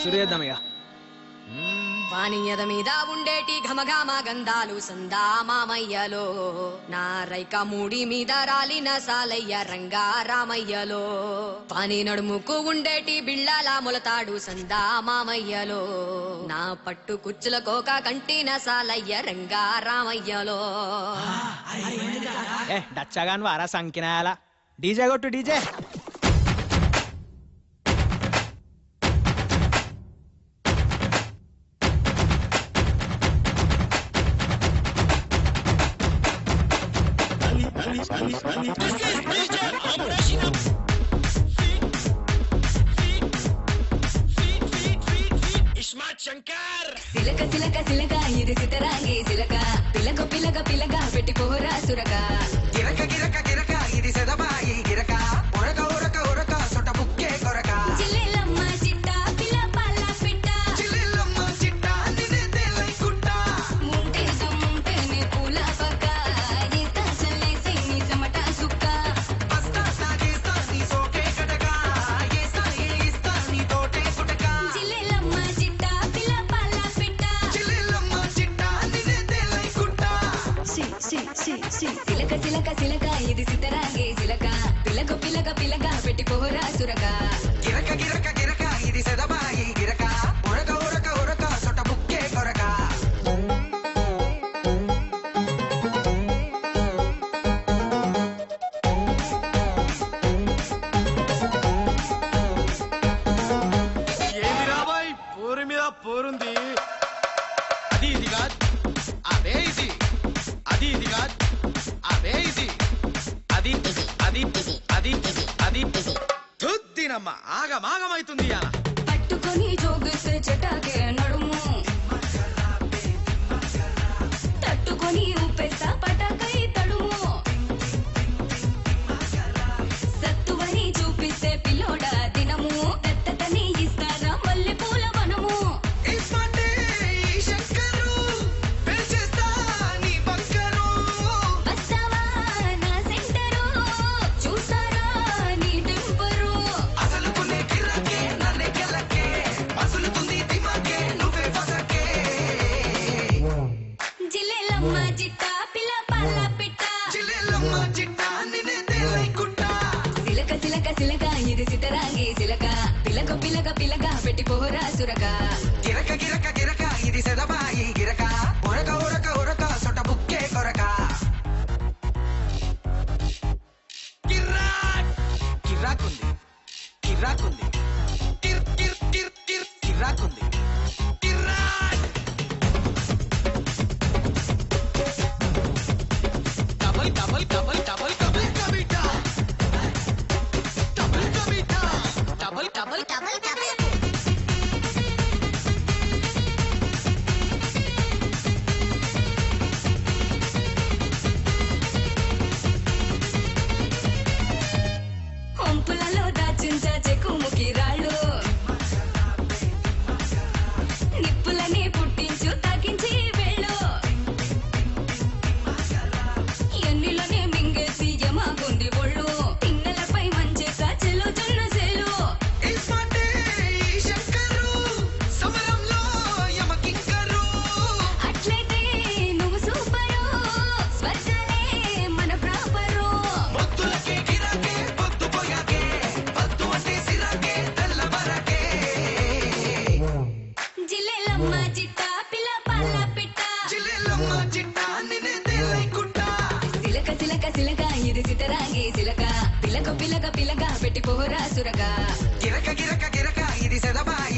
సూర్యోదమయ్య పానీయద మీద ఉండేటి ఘమఘమ గంధాలు సందా మామయ్యలో నా రైక మూడి మీద రాలిన సాలయ్య రంగా రామయ్యలో పాని నడుముకు ఉండేటి బిళ్ళల మొలతాడు సందా మామయ్యలో నా పట్టు కుచ్చుల కోక కంటిన సాలయ్య రంగా రామయ్యలో డచ్చగాను వారా సంకినాయాల డీజే కొట్టు డీజే సిలక సిలక సిలక ఇది సితరాంగి సిలక పిలక పిలక పిలక పెట్టి పోరా సురక గిరక గిరక గిరక ఇది సెదబాయి గిరక ఉరక ఉరక ఉరక సొట బుక్కే కొరక చిల్లెలమ్మ చిట్ట పిల్ల పల్ల పిట్ట చిల్లెలమ్మ చిట్ట నిన్నే తేలైకుంట ముంటే సమ్ముంటేనే పూల పక్క ఈత చల్లేసి నీ చెమట సుక్క బస్తా సాగేస్తా నీ సోకే కటక ఏస్తా ఏయిస్తా నీ తోటే కుటక చిల్లెలమ్మ చిట్ట పిల్ల పల్ల పిట్ట చిల్లెలమ్మ చిట్ట నిన్నే తేలైకుంట సిలక సిలక సిలక ఇది సితరాంగి సిలక పిలక పిలక పిలక పెట్టి పోరా సురక గిరక గిరక గిరక ఇది సెదబాయి గిరక ఉరక ఉరక ఉరక సొట బుక్కే కొరక ఏది రాబాయ్ పోరు మీద పోరుంది అది ఇది కాదు అదే ఇది అది ఇది కాదు అదే ఇది అది అది అది అది తుద్దినమ్మ ఆగమాగమైతుంది అలా పట్టుకొని జోగిస్తే చెటాకే నడుము తట్టుకొని ఊపేస్తా పటాకై తడుము సత్తువని చూపిస్తే పిల్లోడ దినము దత్తతని ఇస్తారా మల్లె పూల వనము ఇస్మాటే ఈ శంకరు పెంచేస్తా నీ బంకరు వస్తావా నా సెంటరు చూస్తారా నీ టెంపరు అసలుకునే గిరకే నన్నే గెలకే మసులుతుంది దిమాకే నువ్వే పదకే జిల్లెలమ్మ చిట్ట పిల్ల పల్ల పిట్ట చిల్లెలమ్మ చిట్ట నిన్నే తేలైకుంట సిలక సిలక సిలక ఇది సితరాంగి సిలక పిలక పిలక పిలక పెట్టి పోరా సురక గిరక గిరక గిరక ఇది సెదబాయి గిరక ఉరక ఉరక ఉరక సొట బుక్కే కొరక కిర్రాక్ కిర్రాకుంది కిర్రాకుంది కిర్ కిర్ కిర్ కిర్ కిర్రాకుంది కిర్రాక్ double double double double double కవితా డబల్ కవితా డబల్ డబల్ డబల్ డబల్ కొంపులలో దాచించ చెక్కుముకి రాళ్ళు నిప్పులని పుట్టించు తాకించి వెళ్ళు ఎన్నిలోనే మింగేసి యమాగుంది ఒళ్ళు పిన్నెలపై మంచేసా చెలో జొన్న సేలు ఇస్మాటే ఈ శంకరు సమరంలో యమకింకరు అట్లయితే నువ్వు సూపరు స్వర్గాలే మన ప్రాపరు పొద్దులకే గిరాకే పొద్దు పోయాకే పొద్దు అంటే సిరాకే తెల్లబరకే జిల్లెలమ్మ చిట్ట పిల్ల పల్ల పిట్ట చిల్లెలమ్మ చిట్ట నిన్నే తేలైకుంట సిలక సిలక సిలక ఇది సితరాంగి సిలక పిలక పిలక పిలక పెట్టి పోరా సురక గిరక గిరక గిరక ఇది సెదబాయి